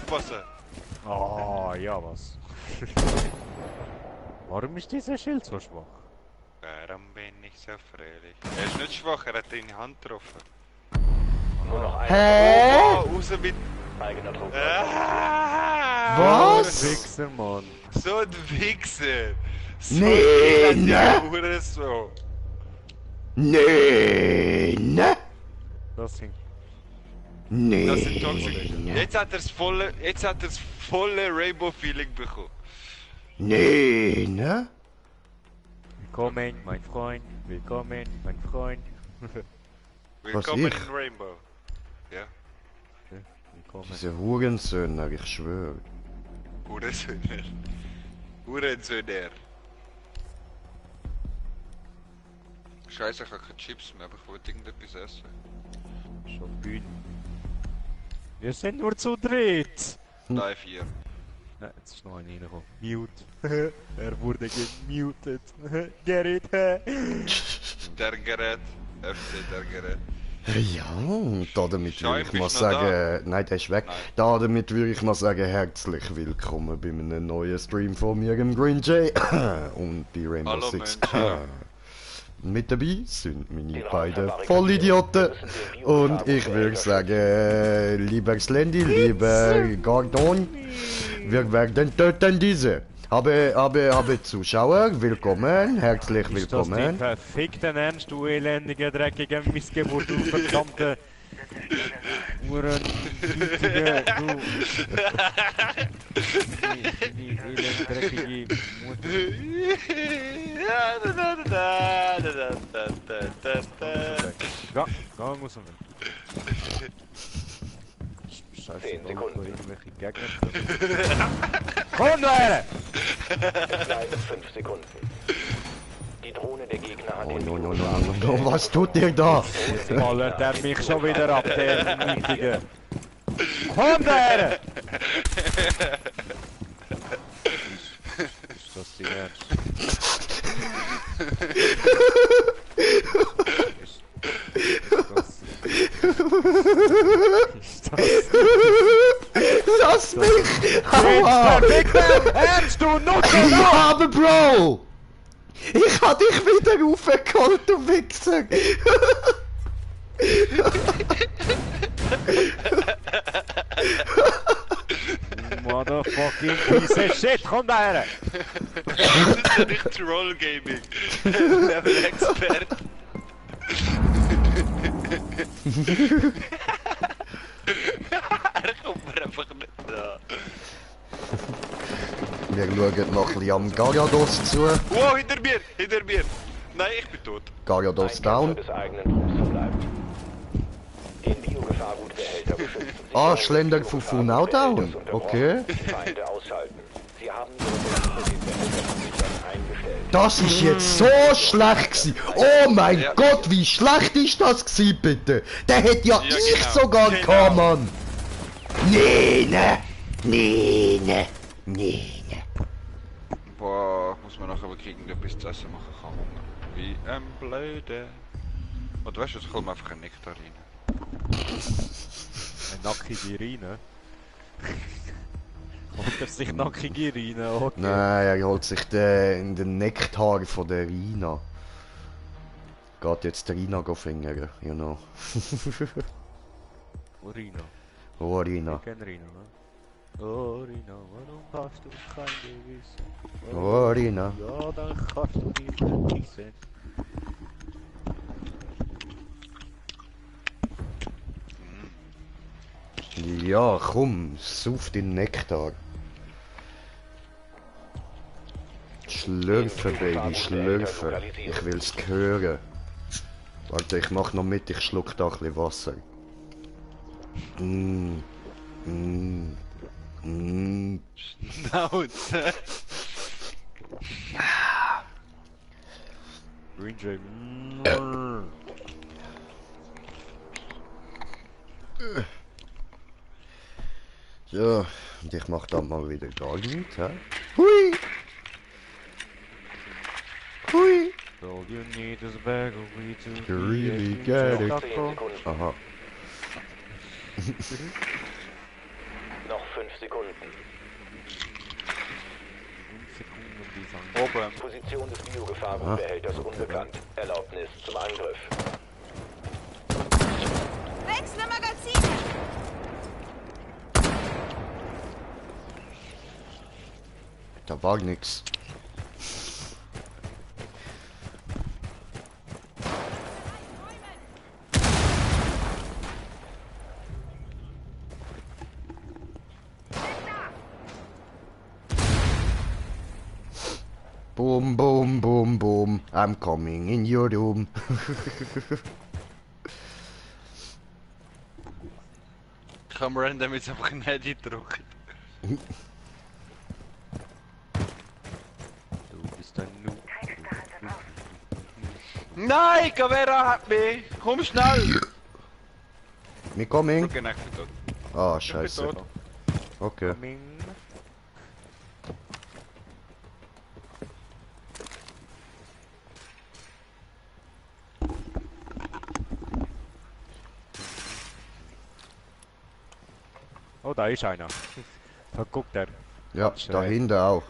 aufpassen! Ah, ja was. Warum ist dieser Schild so schwach? Warum bin ich so fröhlich? Er ist nicht schwach, er hat deine Hand getroffen. Nur noch ein Hä? Oh, raus mit... eigener Druck. Was? Wichser, Mann. So ein Wichser! So Nee, ein ne? Hure so! Nee, ne? Das sind... Nee. Das sind toxisch. Jetzt hat er das volle Rainbow-Feeling bekommen. Nee, ne? Willkommen, mein Freund. Willkommen, mein Freund. Willkommen ich? in Rainbow. Ja, Willkommen. Diese Hurensöhne, ich schwöre. Hurensöhner. Hurensöhner. Scheiße, ich habe keine Chips mehr, aber ich wollte irgendetwas essen. Schon Bühne. Wir sind nur zu dritt. 3, 4. Nein, jetzt ist noch einer reingekommen. Mute. Er wurde gemutet. Get it? Der Gerät. Öffne der Gerät. Ja, damit würde ich Schein, mal bist du noch sagen, nein, der ist weg. Nein. Damit würde ich mal sagen, herzlich willkommen bei einem neuen Stream von mir, dem Green Jay und bei Rainbow Hallo, Six. Menschen. Mit dabei sind meine beiden Vollidioten und ich würde sagen, lieber Slendy, lieber Gordon, wir werden töten diese. Habe Zuschauer, willkommen, herzlich Ist das willkommen. dein verfickten Ernst, du elendige, dreckige Missgeburt, du verdammte... Uhren, Gütige, du... Die elend, dreckige Mutter. Ga muss man. Scheiße, 10 Sekunden. irgendwelche Gegner. Komm da her! Bleiben 5 Sekunden. Die Drohne der Gegner hat Oh den no, no, Virus no, no, no, was tut ihr da? Jetzt ballert er mich schon wieder ab, der Nichtige. Komm da her! Ist das die Ernst? Ist das... Lass mich! Aua! Verfickter Ernst, du Nutte! Ich habe, Bro! Ich hab dich wieder raufgeholt, du Wichser! Motherfucking piece of shit, komm da her! Das ist ja nicht Troll Gaming. Level Expert. Er kommt mir einfach nicht da. Wir schauen noch ein bisschen am Garados zu. Wow, hinter mir! Hinter mir! Nein, ich bin tot. Garados down. des eigenen Trupps verbleiben. Den Biogefahrgutbehälter beschützen. Ah, Schlender Fufu now down. Okay. Die Feinde ausschalten. Sie haben ihre Behälter eingestellt. Das ist jetzt so schlecht gewesen. Oh mein Ja. Gott, wie schlecht ist das gewesen, bitte? Der hätte ja, Ja, ich genau. sogar Genau. gehabt, Mann. Nee, ne. Nee, ne. Nee, ne. Boah, muss man nachher aber irgendetwas zu essen machen, ich habe Hunger. Wie ein Blöde. Oder weißt du, es kommt einfach ein Nektar rein. Eine nackige Rine. Holt er sich nackige Rine? Okay. Nein, er holt sich den Nektar von der Rina. Geht jetzt der Rina fingern, you know. Rina. Oh, Rina. Ich kenn Rina, ne? Oh Rina, warum hast du kein Gewissen? Oh, Rina. Ja, dann kannst du nicht kissen. Ja, komm, sauf den Nektar. Schlürfen, Baby, schlürfen. Ich will's hören. Warte, ich mach noch mit, ich schluck da ein bisschen Wasser. Mm. Mm. Mm. Schnauze! Green Jay. Ja, und ich mach dann mal wieder gar nichts, hä? Hui! Hui! All you need is a bag of weed to You really be get it. 10 Sekunden. Aha. Noch 5 Sekunden. Sekunden, die sagen. Oben. Position des Biogefahrenbehälters unbekannt. Erlaubnis zum Angriff. Wechsle Magazine! Da war nix. Boom, boom, boom, boom. I'm coming in your room. Ich habe random jetzt einfach ein Handy gedrückt. Du bist ein Noob. Nein, Gavera hat mich! Komm schnell! Me coming. Ich bin echt tot. Ah, Ich bin scheiße. tot. Okay. Coming. Oh, da ist einer. Da guckt er. Ja, Schräg. dahinter auch.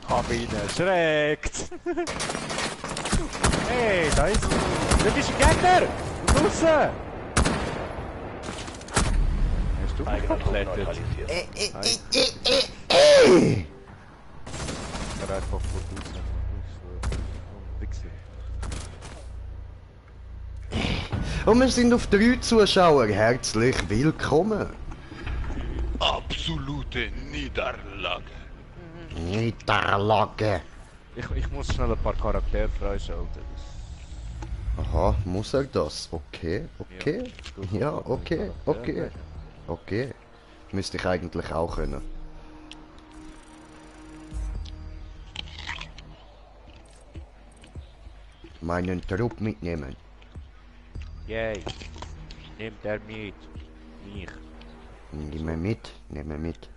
Hab ihn erschreckt. Hey, da ist ein Gegner! Draussen! Hast du mich Eigener Trupp verklettet? neutralisiert. Er einfach vor draussen. Wichser. Und wir sind auf 3 Zuschauer. Herzlich willkommen. Absolute Niederlage. Niederlage. Ich muss schnell ein paar Charaktere freischalten. Aha, muss er das? Okay, okay. Ja, okay, okay. Okay. Müsste ich eigentlich auch können. Meinen Trupp mitnehmen. Yay. Nimmt er mit. Mich. Nehmen mit, nehmen mit.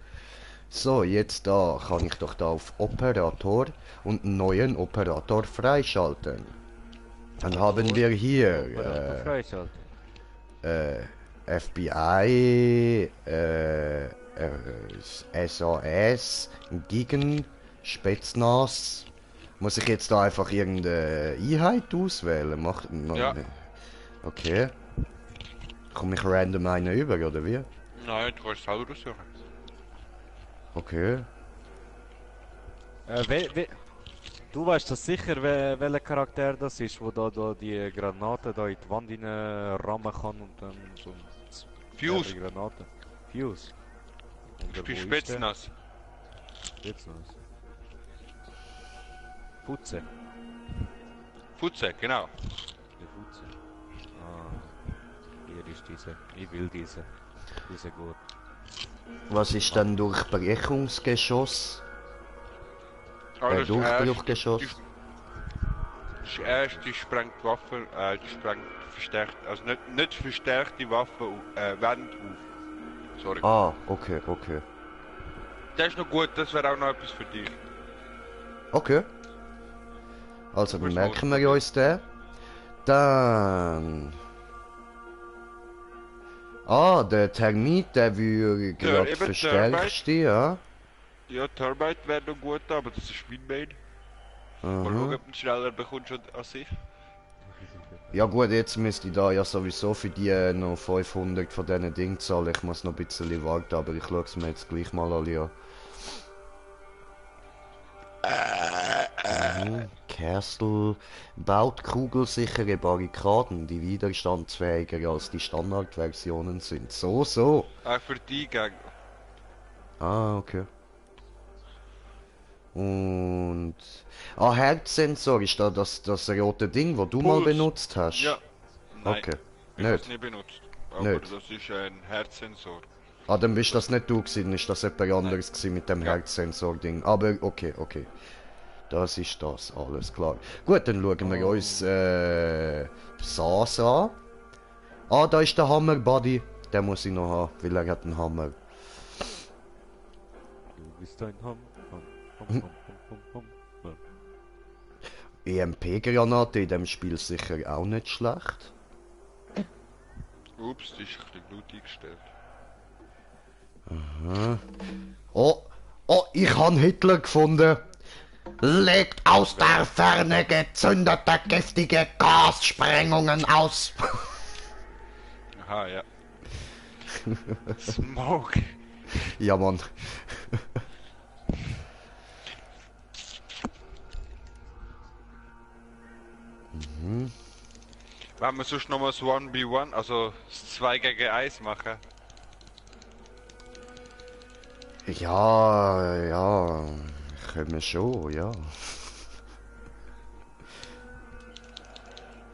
So, jetzt da kann ich doch da auf Operator und neuen Operator freischalten. Dann haben wir hier Freischalten. FBI, SAS, Gigen, Spetsnaz. Muss ich jetzt da einfach irgendeine Einheit auswählen? Ja. Okay. Komme ich random einen über, oder wie? Nein, du kannst selber aussuchen. Okay. Du weißt das sicher, welcher Charakter das ist, wo da die Granate da in die Wand rammen kann und dann so Fuse. eine Granate. Fuse. Und Ich bin wo ist Spetsnaz. der? Spetsnaz. Putze. Futze, genau. Die Putze. Ah. Hier ist diese. Ich will diese. Diese gut. Was ist denn Durchbrechungsgeschoss? Durchbruchgeschoss? Das erste sprengt Waffen, die sprengt verstärkt, also nicht verstärkte Waffen, Wände auf. Sorry. Ah, okay, okay. Das ist noch gut, das wäre auch noch etwas für dich. Okay. Also, dann Gut, merken gut. wir uns den. Dann... Ah, der Termit, der würde gerade eben verstärkt stehen, ja? Ja, Turbite wäre noch gut, aber das ist mein Main. Mal schauen, Mhm. ob du ihn schneller bekommst als ich. Ja gut, jetzt müsste ich da ja sowieso für die noch 500 von diesen Dingen zahlen. Ich muss noch ein bisschen warten, aber ich schaue es mir jetzt gleich mal alle an. Castle baut kugelsichere Barrikaden, die widerstandsfähiger als die Standardversionen sind. So, so. Auch für die Gegner. Ah, okay. Und... Ah, Herzsensor, ist da das rote Ding, das du mal Puls. benutzt hast? Ja. Nein, Okay. ich habe es Nicht? nie benutzt. Aber Nicht. das ist ein Herzsensor. Ah, dann bist das nicht du gewesen, ist das jemand anderes gewesen mit dem Ja. Herzsensor-Ding. Aber okay, okay. Das ist das, alles klar. Gut, dann schauen wir uns SAS an. Ah, da ist der Hammer, Buddy. Den muss ich noch haben, weil er hat einen Hammer. Du bist ein Hum. EMP-Granate in dem Spiel sicher auch nicht schlecht. Ups, die ist ein bisschen laut eingestellt. Oh, oh, ich han Hitler gefunden. Legt aus der Ferne gezündete giftige Gassprengungen aus. Aha, ja. Smoke. Ja, Mann. Wenn wir sonst noch mal das 1v1, also das 2 gegen 1 machen. Ja, ja. Können wir schon, ja.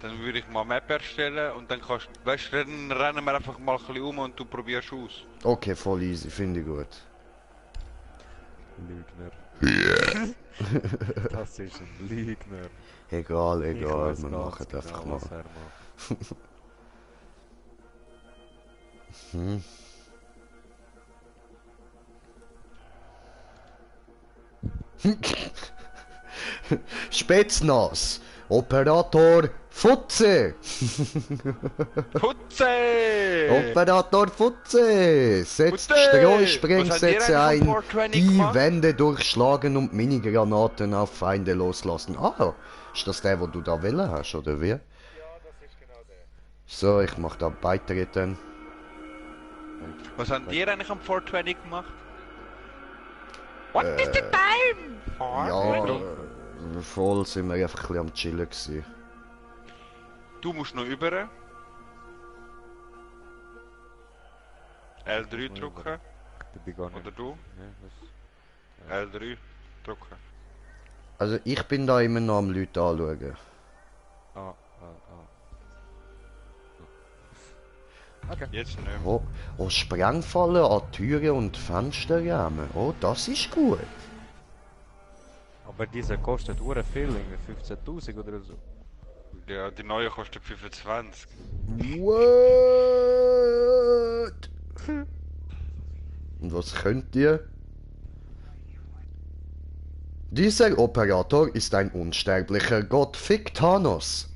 Dann würde ich mal eine Map erstellen und dann kannst du, weißt du, dann rennen wir einfach mal ein bisschen um und du probierst aus. Okay, voll easy, finde ich gut. Lügner. Das ist ein Lügner. Egal, Ich egal, weiss wir ganz machen genau, einfach mal. was er macht. Spätznas, Operator Futze. Putze! Operator Futze setzt Futze! Streusprengsätze Was habt ihr ein, eigentlich vom 420 die gemacht? Wände durchschlagen und Minigranaten auf Feinde loslassen. Ah, ist das der, wo du da wählen hast, oder wie? Ja, das ist genau der. So, ich mach da beitreten. Was habt ihr eigentlich am 420 gemacht? What is the time? Ja, voll sind wir einfach ein bisschen am Chillen gewesen. Du musst noch über. L3 drücken. Der bin gar nicht. Oder du? Ja, L3 drücken. Also ich bin da immer noch am Leute anschauen. ah. Okay. Jetzt nicht mehr. Oh, oh, Sprengfallen an Türen und Fensterrahmen. Oh, das ist gut. Aber dieser kostet ure viel, irgendwie 15.000 oder so. Ja, die neue kostet 25. What? Und was könnt ihr? Dieser Operator ist ein unsterblicher Gott. Fick Thanos.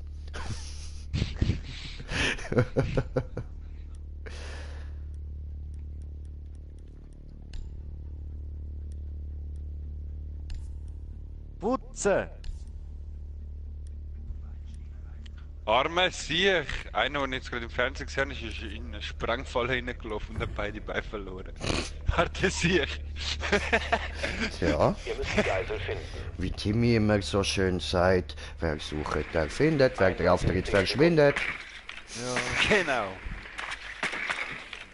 Putze! Arme Siech! Einer, den ich jetzt gerade im Fernsehen gesehen habe, ist in eine Sprengfalle reingelaufen und hat beide Beine verloren. Harte Siech! Tja, Ihr müsst die Geisel finden. wie Timmy immer so schön sagt, wer sucht, der findet, wer drauf tritt, verschwindet. Genau!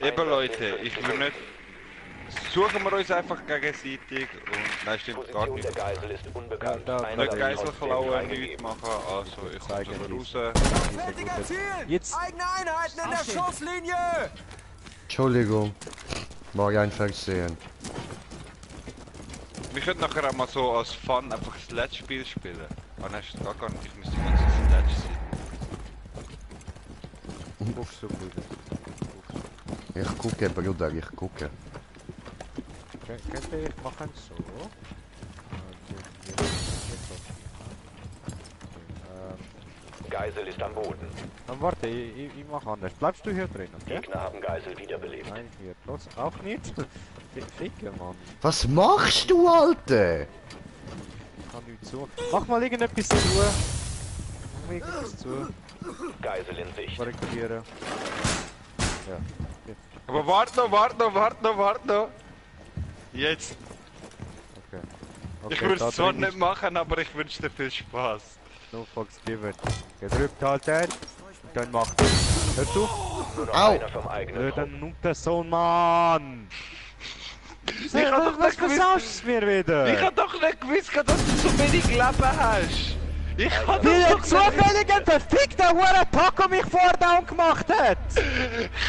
Eben Leute, ich will nicht... Suchen wir uns einfach gegenseitig und... Nein, stimmt gar Position nicht. der Geisel ist unbekannt. Ja, da- Einsatz Nicht Geisel trotzdem klauen, freigegeben. nichts machen, also ich komme Zeigen sogar dies. raus. Fertiger Ziel! Jetzt! Eigene Einheiten in der Schusslinie! Entschuldigung, war ein Versehen. Wir könnten nachher auch mal so als Fun einfach ein Sledge-Spiel spielen. Ah nein, ist gar nicht, ich müsste die ganze Sledge sein. Guckst du gut. Ich gucke, Bruder, ich gucke. Könnte ich machen so? Geisel ist am Boden. Dann warte, ich mach anders. Bleibst du hier drin, okay? Gegner haben Geisel wiederbelebt. Nein, hier. Los, auch nicht? Ficke, Mann. Was machst du, Alter? Ich kann nicht zu. Mach mal irgendetwas zu. Mach mal irgendetwas zu. Geisel in Sicht. Korrigieren. Ja. Aber warte noch! Jetzt! Okay. Ich Okay, würde da es zwar drin nicht ist machen, aber ich wünsche dir viel Spaß. No fucks given. Gedrückt halt er. Und dann macht er. Hörst du? Nur noch Au. einer vom eigenen Trupp. Dann nimmt der Sohn, Mann! Ich hab doch Was nicht gewusst, versauschst du mir wieder? ich hab doch nicht gewusst, dass du so wenig Leben hast! Ich hab Wie doch ein zufälliger verfickter Hure Taco mich vordown gemacht hat!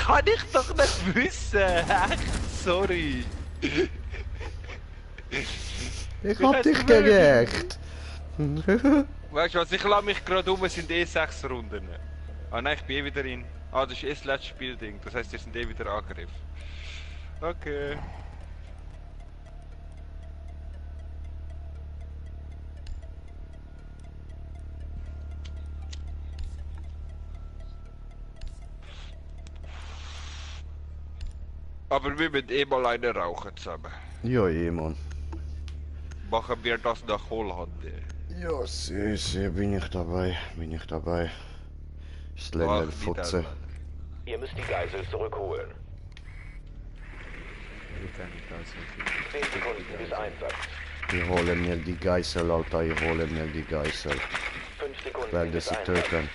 Kann ich doch nicht wissen! Echt, sorry! Ich hab dich gerecht. Weißt du was, ich lasse mich gerade um, es sind eh 6 Runden. Ah nein, ich bin eh wieder in. Ah, das ist eh das letzte Spielding, das heisst, wir sind eh wieder Angriff. Okay. Aber wir müssen eh mal eine rauchen zusammen. Ja, Mann. Machen wir das nach Holland. Ja, sehr bin ich dabei. Das Ländel Futze. Ihr müsst die Geisel zurückholen. 10 Sekunden bis Einsatz. Ich hole mir die Geißel, Alter, ich hole mir die Geißel. 5 Ich Sekunden werde bis sie Einsatz. töten.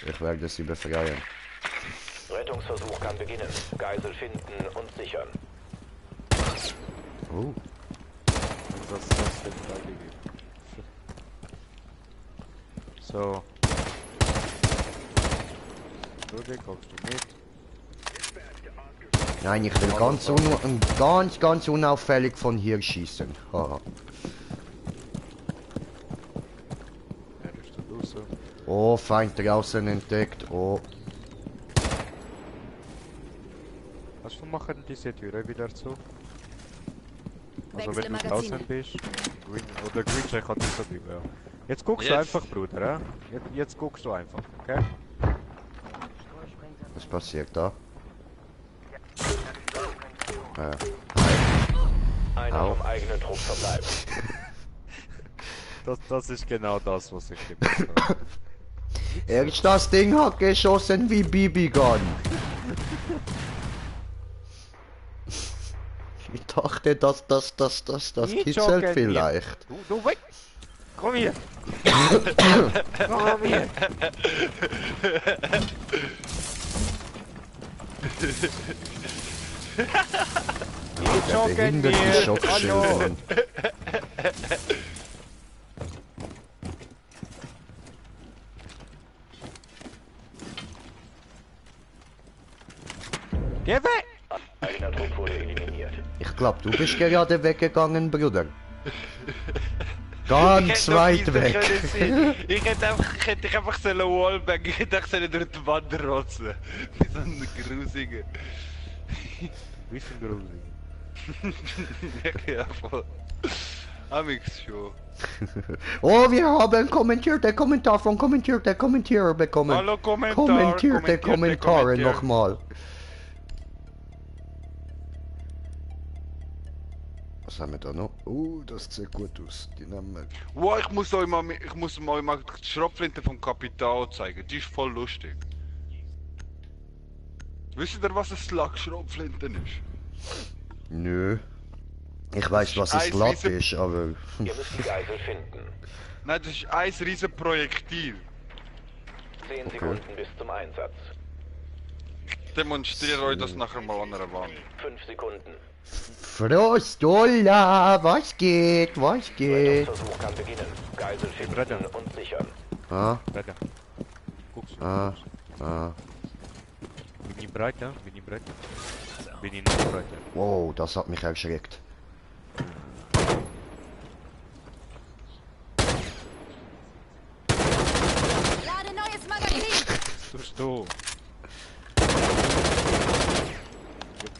Ich werde sie befreien. Rettungsversuch kann beginnen. Geisel finden und sichern. Oh, Das wird freigegeben. So. Rudi, kommst du mit? nein, ich will ganz unauffällig von hier schießen. Haha. Er ist da draußen. Oh, Feind draußen entdeckt. Oh, Was machen diese Türe wieder zu? Also Wechsle wenn du Magazine. draußen bist, oder Greencheck hat das so drüber, ja. Jetzt guckst du Jetzt. einfach, Bruder, ja? Jetzt guckst du einfach, okay? was passiert da? Einer Au. vom eigenen Trupp verbleibt. Das ist genau das, was ich gemacht habe. Erst das Ding hat geschossen wie Bibi-Gun. Ich dachte, das Nicht kitzelt joggen vielleicht. Du weg! Komm hier! Komm hier! Nicht joggen Behinderte hier! Schockschildern. Geh weg! Eigener Trupp wurde eliminiert. Ich glaube, du bist gerade weggegangen, Bruder. Ganz weit weg. Ich hätte dich einfach so Wallbang, ich hätte dich so durch die Wand rotzen. Wie so ein Grusiger. Wie ist denn gruselig? Ja, voll. Amix schon. Oh, wir haben kommentierte Kommentar von Kommentierer bekommen. Hallo Kommentar. Kommentierte Kommentare nochmal. Was haben wir da noch? Das sieht gut aus. Die nehmen wir. Wow, ich muss euch mal die Schrotflinte vom Kapital zeigen. Die ist voll lustig. Wisst ihr, was eine Slug-Schrotflinte ist? Nö. Ich weiß, was ein Eis Slut riesen- ist, aber. Ihr müsst die Geisel finden. Nein, das ist ein riesen Projektil. 10 Sekunden bis zum Einsatz. Ich demonstriere euch das nachher mal an der Wand. 5 Sekunden. Frostola, was geht? Rettungsversuch kann beginnen. Geisel Bretter. finden und sichern. Ah, Weiter. Guckst du? ah. Bin ich breit, ja? Bin ich breit? Bin ich noch breiter? Wow, das hat mich erschreckt. Lade neues Magazin! Was tust du?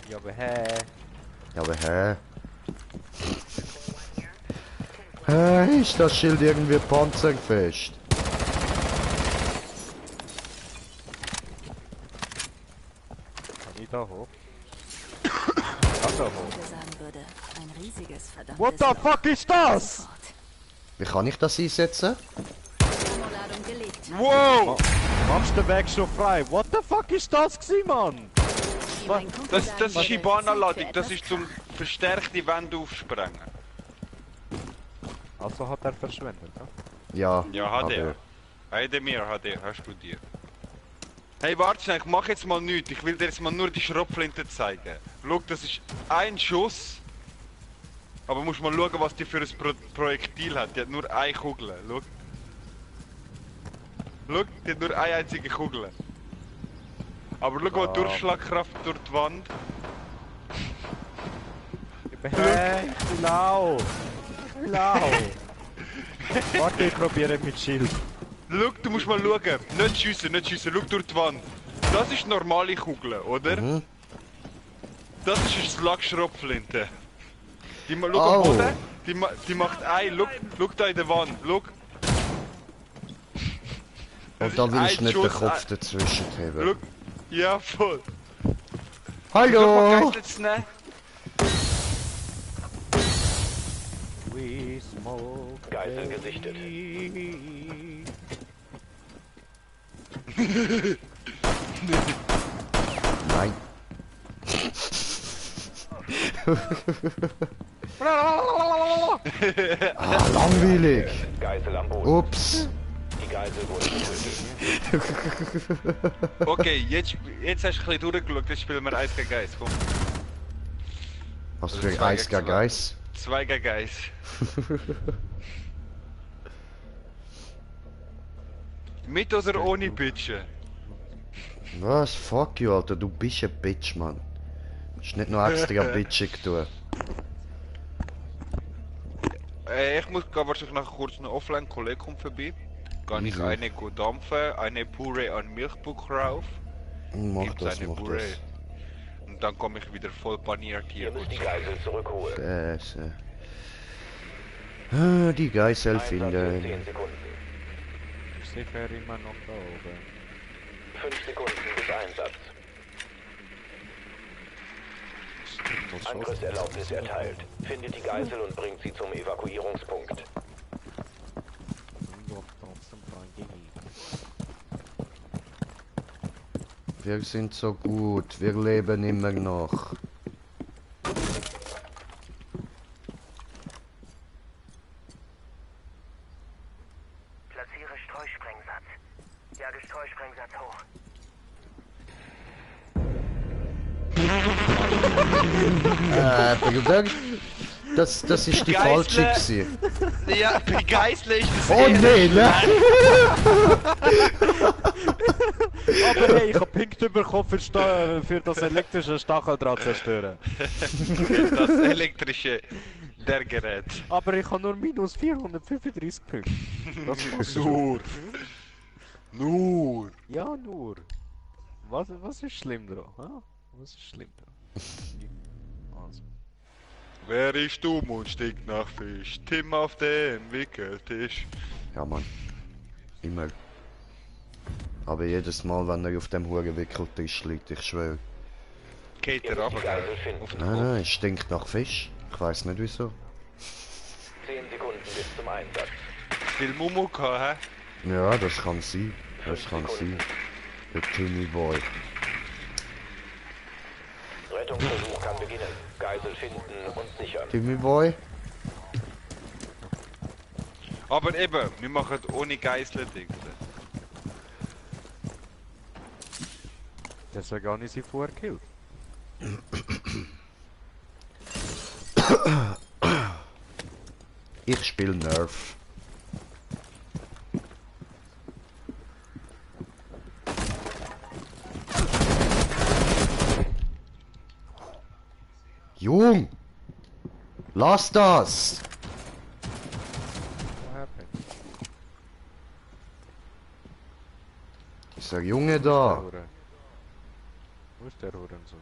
Ja, aber hä? Ja, aber hä? Ist das Schild irgendwie panzerfest? Kann ich da hoch? Kann da hoch? Wer sagen würde, ein riesiges, verdammtes What the Loch. fuck ist das? Sofort. Wie kann ich das einsetzen? Thermoladung gelegt. Wow! Machst den Weg schon frei? What the fuck ist das gewesen, Mann? Wie mein Kumpel Das sagen ist würde, Shibana-Ladung, Zeit das für ist etwas zum verstärkte Wände aufsprengen. Also hat er verschwendet, ja? Ja, Ja, hat er. Heide mir, hat er, hast du dir. Hey, warte schnell, ich mach jetzt mal nichts. Ich will dir jetzt mal nur die Schrotflinte zeigen. Schau, das ist ein Schuss. Aber musst mal schauen, was die für ein Projektil hat. Die hat nur eine Kugel. Schau. Schau, die hat nur eine einzige Kugel. Aber schau, die Durchschlagkraft durch die Wand. Hä? Ich bin lau! Ich bin lau! Warte, ich probiere mit Schild. Schau, du musst mal schauen. Nicht schiessen, schau durch die Wand. Das ist normale Kugel, oder? Mhm. Das ist eine Slug-Schrotflinte. Die schau Oh. am Boden, die macht ein, schau da in der Wand, schau. Das Und da ist will ich ein nicht den Schuss, Kopf dazwischen Schau, haben. ja voll. Hallo! Geisel zu nehmen. We smoke. Geisel gesichtet. Nein. Ah, langweilig. Geisel am Boden. Ups. Die Geisel wurde getötet. Okay, jetzt hast du ein bisschen durchgeschaut, jetzt spielen wir 1 gegen 1, komm. Was Also für zwei Eis gegen gegen zwei. Eis? 2 gegen 1. Mit oder ohne Bitchen? Was? Fuck you, Alter. Du bist ein Bitch, Mann. Ist nicht noch extra bitchig tun. Ich muss wahrscheinlich nachher kurz noch offline, ein Kollege kommt vorbei. Kann ich Wieso? eine gut dampfen, eine Puree an Milchbuch rauf. Mach Gibt's das, eine mach Puree. das. Und dann komme ich wieder voll paniert Ihr hier. müsst die Geisel zurückholen. Scheiße. Ah, die Geisel Einsatz in 10 finden. Sekunden. Ist sicher immer noch da oben. 5 Sekunden bis Einsatz. Angriffserlaubnis erteilt. Findet die Geisel und bringt sie zum Evakuierungspunkt. Wir sind so gut, wir leben immer noch. Platziere Streusprengsatz. Jage Streusprengsatz hoch. Bruder, das ist die Geisle. falsche gewesen. Ja, die Geißel ist das Oh nee, ne? Aber hey, ich hab Punkte bekommen für das elektrische Stacheldraht zerstören. das elektrische der Gerät. Aber ich habe nur minus 435 Punkte. Das macht Nur. Nur. Ja, nur. Was ist schlimm dran? Ha? Was ist schlimm dran? Also. Wer ist dumm und stinkt nach Fisch? Tim auf dem Wickeltisch. Ja, Mann. Immer. Aber jedes Mal, wenn er auf dem Huren Wickeltisch liegt, ich schwöre. Geht Ihr er müsst runter, die Geisel gell? finden. Auf den Nein, Kopf. nein, es stinkt nach Fisch. Ich weiß nicht wieso. 10 Sekunden bis zum Einsatz. Viel Mumu gehabt, hä? Ja, das kann sein. Das kann sein. Der Timmy Boy. Rettungsversuch kann beginnen. Geisel finden und sichern. Timmy Boy? Aber eben, wir machen ohne Geißler-Dings. Deswegen habe ich sie vorher gekillt. Ich spiele Nerf. Jung! Lass das! What happened? Ist der Junge da? Hure. Wo ist der Hurensohn?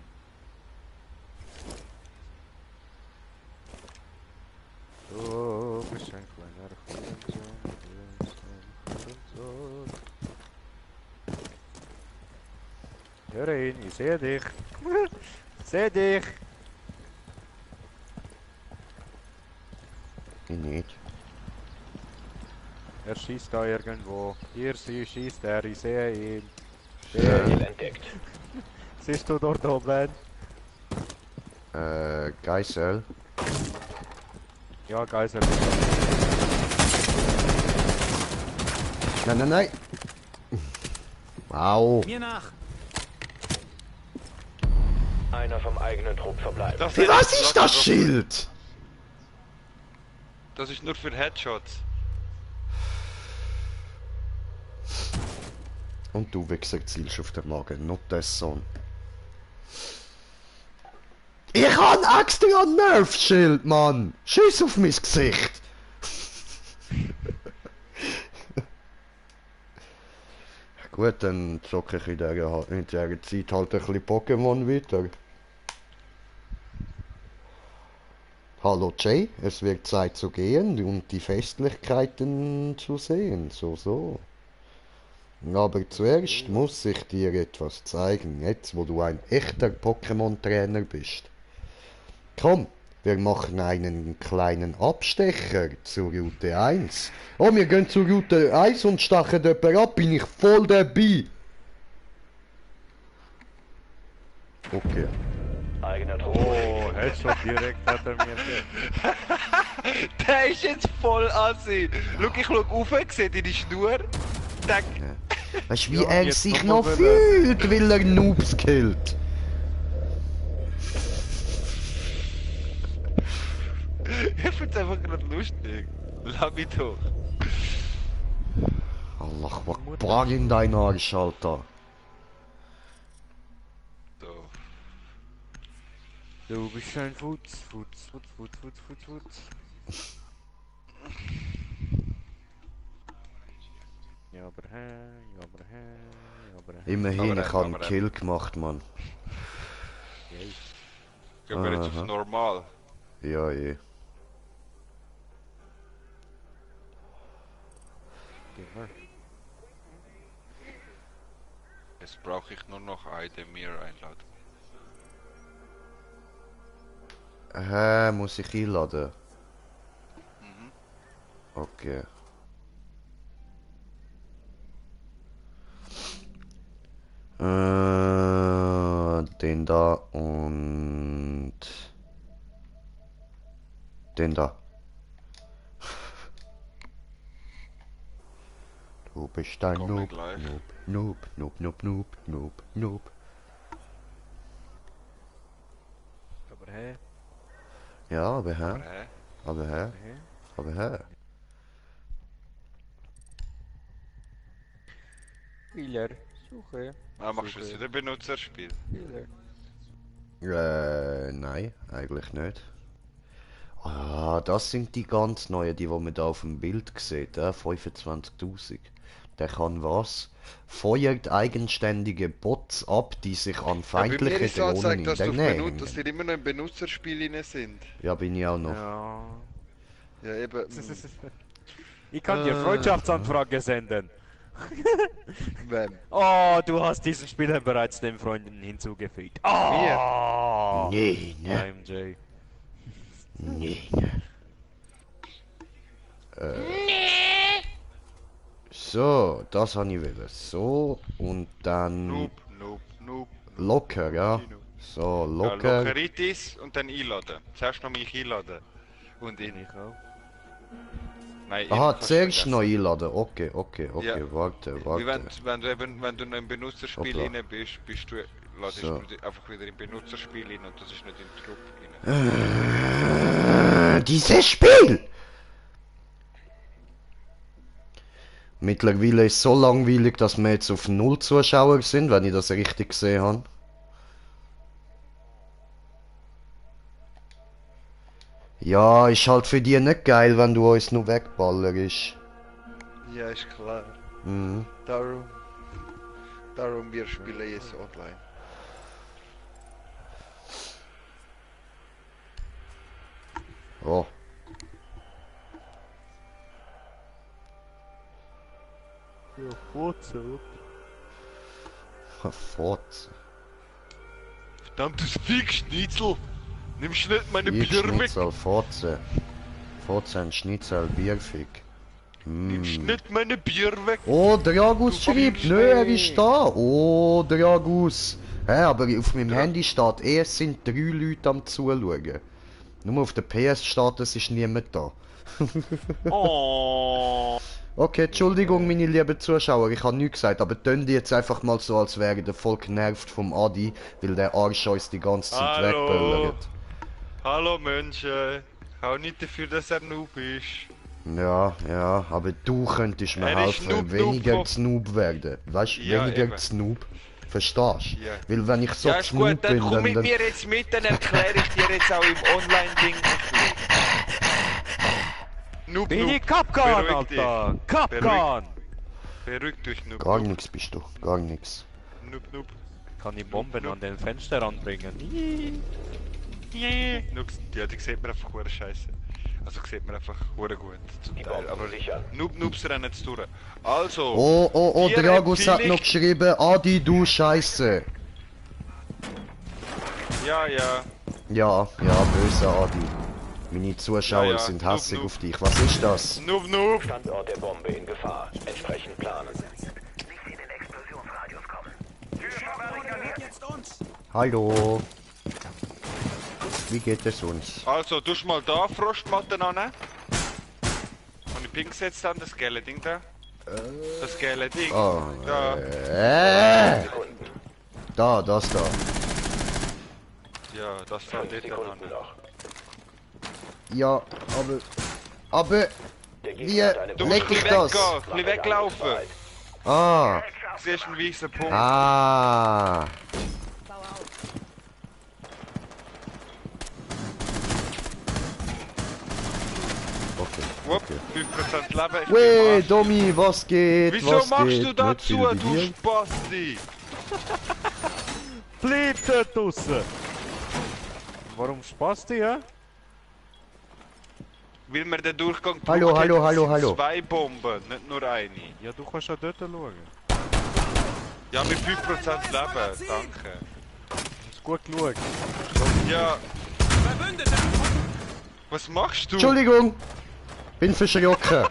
Du bist ein kleiner Hurensohn, du bist ein Hurensohn. Hör ihn, ich sehe dich. Seh dich. Ich nicht. Er schießt da irgendwo. Hier schießt er, ich sehe ihn. Geisel entdeckt. Siehst du dort oben? Geisel. Ja, Geisel. Nein, nein, nein! Au! Mir nach! Einer vom eigenen Trupp verbleibt. Das Für was ist das Schild? Das ist nur für Headshots. Und du Wichser zielst auf den Magen, not das Son. Ich hab extra ein Nerf-Schild, Mann! Schiss auf mein Gesicht! Gut, dann zocke ich in dieser Zeit halt ein bisschen Pokémon weiter. Hallo Jay, es wird Zeit zu gehen und die Festlichkeiten zu sehen, so. Aber zuerst muss ich dir etwas zeigen, jetzt wo du ein echter Pokémon-Trainer bist. Komm, wir machen einen kleinen Abstecher zur Route 1. Oh, wir gehen zur Route 1 und stachen jemanden ab, bin ich voll dabei. Okay. Eigener Oh, Drohne. Headshot direkt hat er mir gegeben. Der ist jetzt voll assi. Schau, ich schau rauf, sehe deine Schnur. Denk, Weißt du, wie Ja, er jetzt sich noch noch mal fühlt, weil er Noobs killt? ich find's einfach gerade lustig. Lass mich doch. Allah, Akbar in dein Arsch, Alter. So. Du bist ein Futz. Ja, aber Immerhin, Aber ich habe einen aber Kill gemacht, Mann. Gehen wir jetzt Aha. auf normal. Ja, je. Jetzt brauche ich nur noch Aidemir einladen. Muss ich einladen? Okay. Den da und den da. Du bist ein Komm Noob, gleich. Noob. Aber hä? Ja, aber hä? Hä? Aber hä? Aber hä? Spieler, suche. Ah, machst du jetzt wieder Benutzerspiel? Spieler. Nein, eigentlich nicht. Ah, das sind die ganz neuen, die man da auf dem Bild sieht, 25.000. Der kann was? Feuert eigenständige Bots ab, die sich an feindliche Drohnen in der Nähe hängen. dass wir immer noch im Benutzerspiel rein sind. Ja, bin ich auch noch. Ja. Ja, eben. Ich kann dir Freundschaftsanfrage senden. Wem? Oh, du hast diesen Spieler bereits den Freunden hinzugefügt. Oh! Nee, ne? MJ. Nee. So, das habe ich wollen. So, und dann Noob. locker, ja? So, Ja, locker. Lockeritis und dann einladen. Zuerst noch mich einladen. Und ihn. Ich auch. Nein, ihn Aha, kannst du zuerst vergessen. noch einladen. Okay, Ja. warte. Wie wenn du noch im Benutzerspiel Hoppla. rein bist, ladest So. du einfach wieder im Benutzerspiel rein und das ist nicht im Trupp rein. Dieses Spiel! Mittlerweile ist es so langweilig, dass wir jetzt auf 0 Zuschauer sind, wenn ich das richtig gesehen habe. Ja, ist halt für die nicht geil, wenn du uns nur wegballerst. Ja, ist klar. Mhm. Darum wir spielen jetzt online. Oh. Ja, Fotze. Fotze. Verdammtes Fick-Schnitzel! Nimmst du nicht meine Bier weg? Schnitzel, Fotze. Fotze und Schnitzel, Bierfick. Nimmst nicht meine Bier weg? Oh, Dragus Du schreibt, Fick- nö, er ist da. Oh, Dragus. Hä, aber auf meinem Handy steht, es sind 3 Leute am Zuschauen. Nur auf der PS steht, es ist niemand da. Oh! Okay, Entschuldigung, meine lieben Zuschauer, ich habe nichts gesagt, aber tun die jetzt einfach mal so, als wäre der voll genervt vom Adi, weil der Arsch uns die ganze Zeit Hallo. wegböllert. Hallo Menschen! Hau nicht dafür, dass er Noob ist. Ja, aber du könntest mir Er ist helfen, Noob, weniger Noob. Snoop werden. Weißt du, Ja, weniger eben. Snoop. Verstehst du? Ja. Weil wenn ich so Ja, ist Snoop gut, dann bin, komm mit dann... mir jetzt mit, dann erkläre ich dir jetzt auch im Online-Ding. Noob, Bin ich Noob. Kapkan, Beruhig dich. Alter! Kapkan! Beruhig dich, Noob. Gar Noob. nichts bist du, gar nichts. Noob. Kann ich Bomben an den Fenster anbringen? Nux, ja, die sieht mir einfach hure scheiße. Also sieht man einfach hure gut zum Die Teil. Bomben Aber sichern. Noobs rennen jetzt durch. Also, Oh, dir der Agus hat empfehle noch ich- geschrieben, Adi, du Scheiße. ja. Ja, böse Adi. Meine Zuschauer Ja, ja, sind Noob, hassig Noob. auf dich. Was ist das? Noob. Standort der Bombe in Gefahr. Entsprechend planen. Nicht in den Explosionsradius kommen. Türverbarrikadiert. Jetzt uns! Hallo. Wie geht es uns? Also, tust mal da Frostmatten an. Und ich ping gesetzt an das gelbe Ding da. Das gelbe Ding. Oh, Da. Sekunden. das da. Ja, das da 5 dort Sekunden an. noch. Ja, aber, Der wie Gegner hat eine Du Bombe. musst leck ich ein das? bisschen weglaufen. Ah, Du siehst einen weißen Punkt. ah. Bau auf. Okay, Wupp, okay. 5% Leben. Ich bin Weh, am Arsch. Domi, was geht? Wieso was machst geht? du dazu, Nicht viel bei du dir? Spasti? Bleib dort draussen! Warum spaßt die, ja? Weil wir den Durchgang Hallo, gebraucht hallo, haben, hallo, sind hallo. 2 Bomben, nicht nur eine. Ja, du kannst ja dort schauen. Ja, mit 5% Leben, danke. Ist gut geschaut. Ja, Verbündete! was machst du? Entschuldigung, bin verschrocken.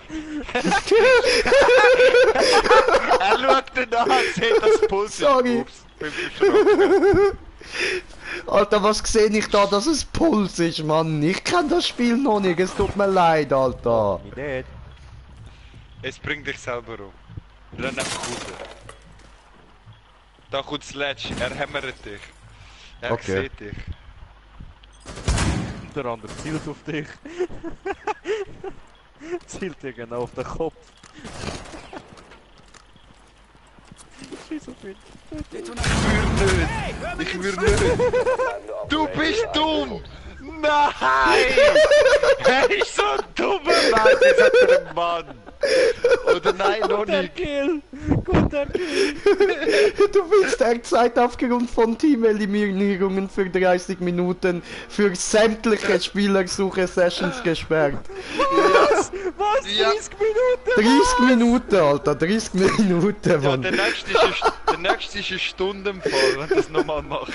Er schaut den an, sieht das Puls. Sorry. Ups, bin verschrocken. Alter, was sehe ich da, dass es Puls ist, Mann? Ich kenn das Spiel noch nicht, es tut mir leid, Alter. Nicht dort. Es bringt dich selber um. Renn einfach raus. Da kommt Sledge, er hämmert dich. Er Okay. sieht dich. Der andere zielt auf dich. Zielt dir genau auf den Kopf. Scheiß auf ihn. Ich will nicht. Du bist dumm! Nein! Er ist so ein dummer Mann, dieser Mann! Oder nein, noch Guter nicht! Kill! Guter Kill! Du willst Echtzeit aufgrund von Teameliminierungen für 30 Minuten für sämtliche Spielersuche-Sessions gesperrt. Was? Was? Ja. 30 Minuten? 30 Minuten, Alter, 30 Minuten, Ja, Mann. der nächste ist eine Stunde im Fall, wenn du das nochmal machst.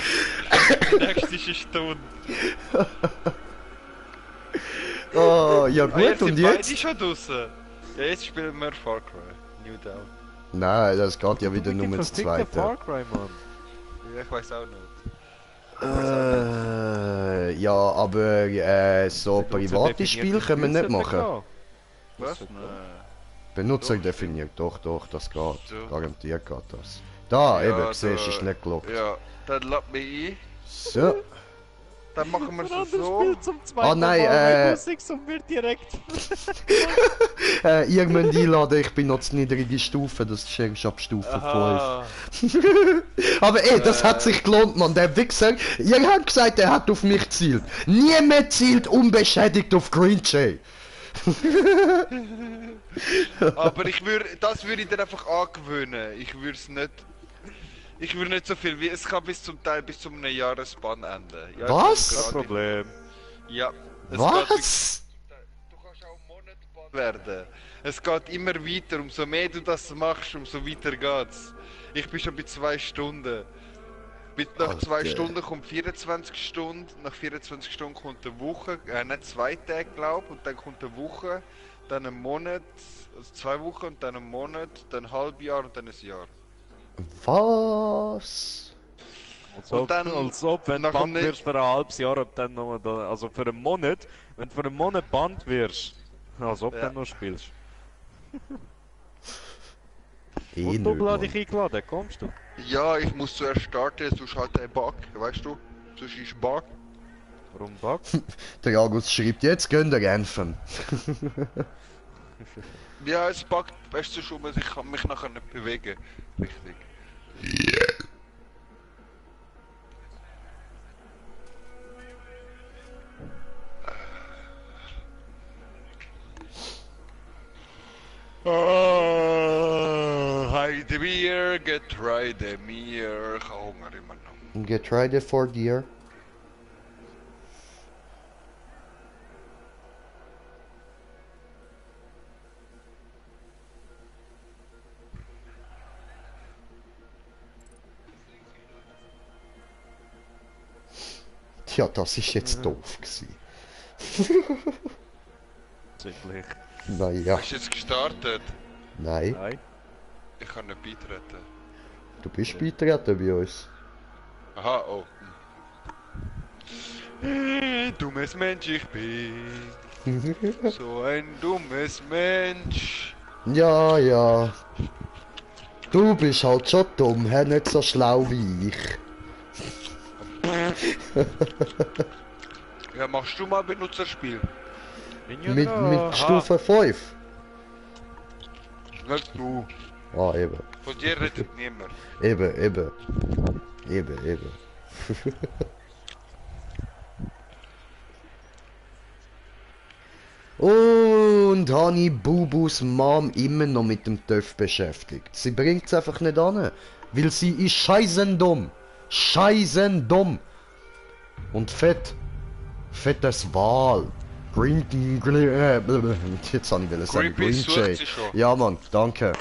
Der nächste ist eine Stunde. Oh, ja Ah, gut, jetzt und sind beide jetzt? schon draussen. Ja, jetzt spielen wir Far Cry. New Down. Nein, das geht ja wieder Nur nur das Far zweite. Cry, Mann. Ja, ich weiß auch nicht. Ja, aber so private Spiele können wir nicht machen. Was? Nein. Benutzer definiert, doch, das geht. So. Garantiert geht das. Da, eben, Ja, siehst du, da- ist nicht gelockt. Ja, dann lass mich ein. So. Dann machen wir Der es andere so. spielt zum zweiten nein, Mal mit Musik und wird direkt... Ihr müsst einladen, ich bin noch zu niedrige Stufe, das ist ab Stufe 5. Aha. Aber ey, das hat sich gelohnt, Mann, der Wichser. Ihr habt gesagt, er hat auf mich gezielt. Niemand zielt unbeschädigt auf Green Jay. Aber das würde ich dann einfach angewöhnen. Ich würde es nicht. Ich würde nicht so viel, wie es kann bis zum Teil bis zum einem Jahresbann enden. Ja, Was? ich Kein bin gerade- Problem. Ja. es geht Was? Du kannst auch Monatbann werden. Es geht immer weiter, umso mehr du das machst, umso weiter geht's. Ich bin schon bei 2 Stunden. Nach 2 Alter. Stunden kommt 24 Stunden, nach 24 Stunden kommt eine Woche, nicht 2 Tage glaube und dann kommt eine Woche, dann ein Monat, also 2 Wochen und dann ein Monat, dann ein halbes Jahr und dann ein Jahr. Was? Als ob, wenn du nachher Band nicht- wirst für ein halbes Jahr, ob dann noch, also für einen Monat, wenn du für einen Monat Band wirst, als ob du Ja. dann noch spielst. Eh Und nicht, du lade Mann. dich eingeladen, kommst du? Ja, ich muss zuerst starten, sonst halt ein Bug, weißt du? Sonst ist Bug. Warum Bug? Der August schreibt, jetzt gönnt ihr Anthem. Ja, es buggt, weißt du schon, ich kann mich nachher nicht bewegen. Richtig. Heide Bier, Getreide mir, ich habe Hunger immer noch. Getreide for dear. Ja, das ist jetzt doof gewesen. Ziemlich. Naja, Hast du jetzt gestartet? nein. Nein. Ich kann nicht beitreten. Du bist beitreten bei uns. Aha, oh. Dummes Mensch ich bin. So ein dummes Mensch. Ja, ja. Du bist halt schon dumm, hä? Nicht so schlau wie ich. Ja, machst du mal Benutzerspiel? Bin ja Mit dran. Stufe 5. Nicht du. Ah, eben. Von dir redet niemand. Eben, eben. Eben, eben. Und Hani Bubus Mom immer noch mit dem Töff beschäftigt. Sie bringt es einfach nicht an, weil sie ist scheißendumm. Scheißendumm. Und fett. Fettes Wal. Green... Jetzt habe ich sagen, Green Greenpeace sucht Jay. sie schon. Ja, Mann, danke.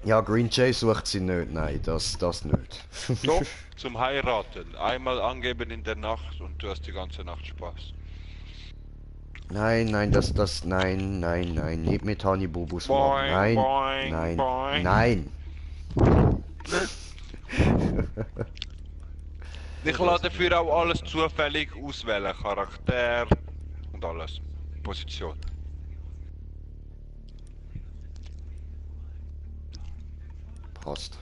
Ja, Green Jay sucht sie nicht, nein, das nicht. Doch, zum Heiraten. Einmal angeben in der Nacht und du hast die ganze Nacht Spaß. Nein, nein, nein, nicht mit Honey Bubus Mom. Boing, Nein, boing, nein, boing. nein. Ich kann dafür auch alles zufällig auswählen. Charakter und alles. Position. Passt.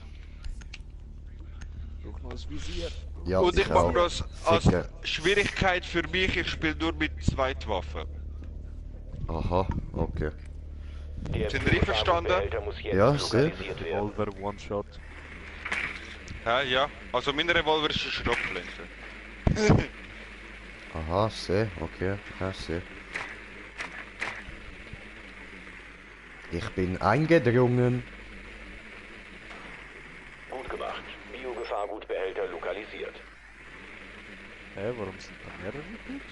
Brauch noch ein Visier. Ja, Und ich auch. mache das als Ficke. Schwierigkeit für mich. Ich spiele nur mit Zweitwaffen. Aha, okay. Der Sind Sie einverstanden? Behälter muss jetzt Ja, sehr. lokalisiert werden. Revolver One-Shot. Ja, ja. Also mein Revolver ist eine Schrotflinte. Aha, seh, okay, ja, seh. Ich bin eingedrungen. Gut gemacht. Biogefahrgutbehälter lokalisiert. Hä, warum sind da mehrere Leute?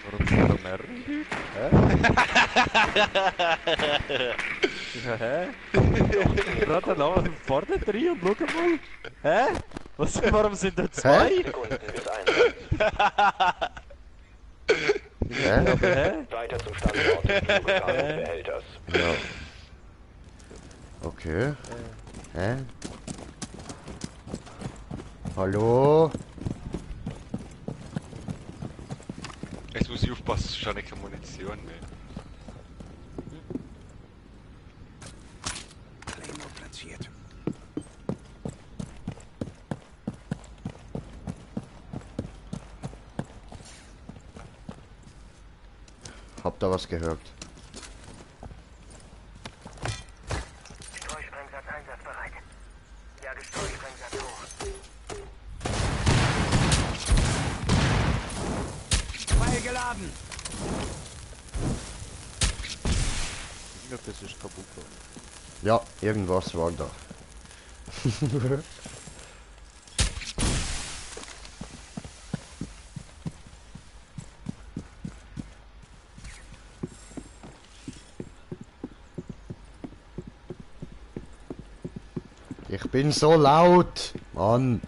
Warum sind da mehrere Leute? Hä? Ja, hä? Gerade lang vorne drin und schau mal. Hä? Warum sind da zwei? Sekunden bis Einsatz. Hä? Hä? Weiter zum Standort des Biogefahrgutbehälters. Ja. Okay. Hä? Hallo? Jetzt muss ich aufpassen, es ist schon keine Munition mehr. Habt ihr was gehört? Streusprengsatz einsatzbereit. Jage Streusprengsatz hoch. Freigeladen! Irgendetwas ist kaputt. Ja, irgendwas war da. Ich bin so laut, Mann.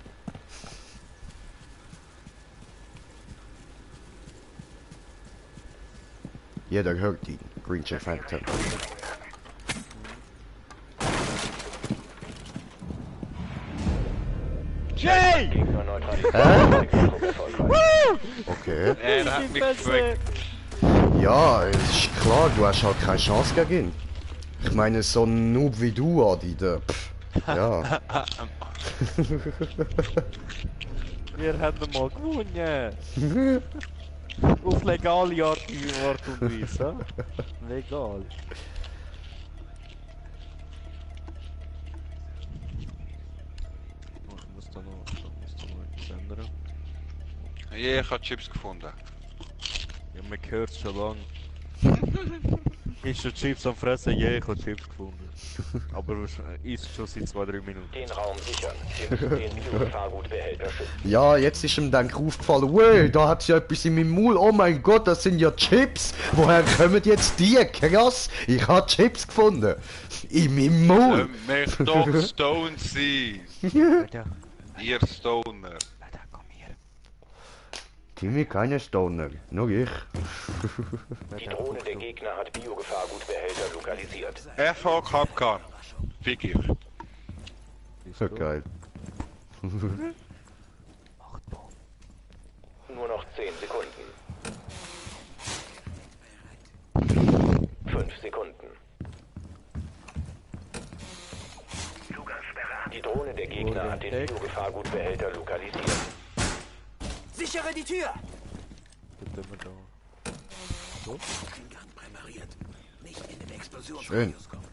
Jeder hört ihn. Green Jay Phantom. Jay! Gegner neutralisiert. Okay. Er hat mich gefragt. Ja, ist klar, du hast halt keine Chance gegen ihn. Ich meine, so ein Noob wie du, Adi, der... Pff, ja. Wir haben mal gewonnen! Auf legale Art und Weise, hä? Legal. Oh, ich muss da noch etwas ändern. Ja, ich habe Chips gefunden. Ja, man hört es schon lang. Ist schon Chips am Fressen? Ja, ich habe Chips gefunden. Aber ist schon seit 2-3 Minuten. Den Raum sichern. Wir müssen den Biogefahrgutbehälter schützen. Ja, jetzt ist ihm dann aufgefallen, wey, da hat ja etwas in meinem Maul, oh mein Gott, das sind ja Chips. Woher kommen jetzt die? Krass, ich habe Chips gefunden. In meinem Maul. Mich doch Stone sein. Alter, Ihr Stoner. Alter, komm hier. Timmy, keine Stoner, nur ich. Die Drohne der Gegner hat Biogefahrgutbehälter lokalisiert. FH Kapkan. Fick ich. So geil. Nur noch 10 Sekunden. 5 Sekunden. Die Drohne der Gegner hat den Biogefahrgutbehälter lokalisiert. Sichere die Tür! Dann tun wir da. Eingang präpariert. Nicht in den Schön. Explosionsradius kommen.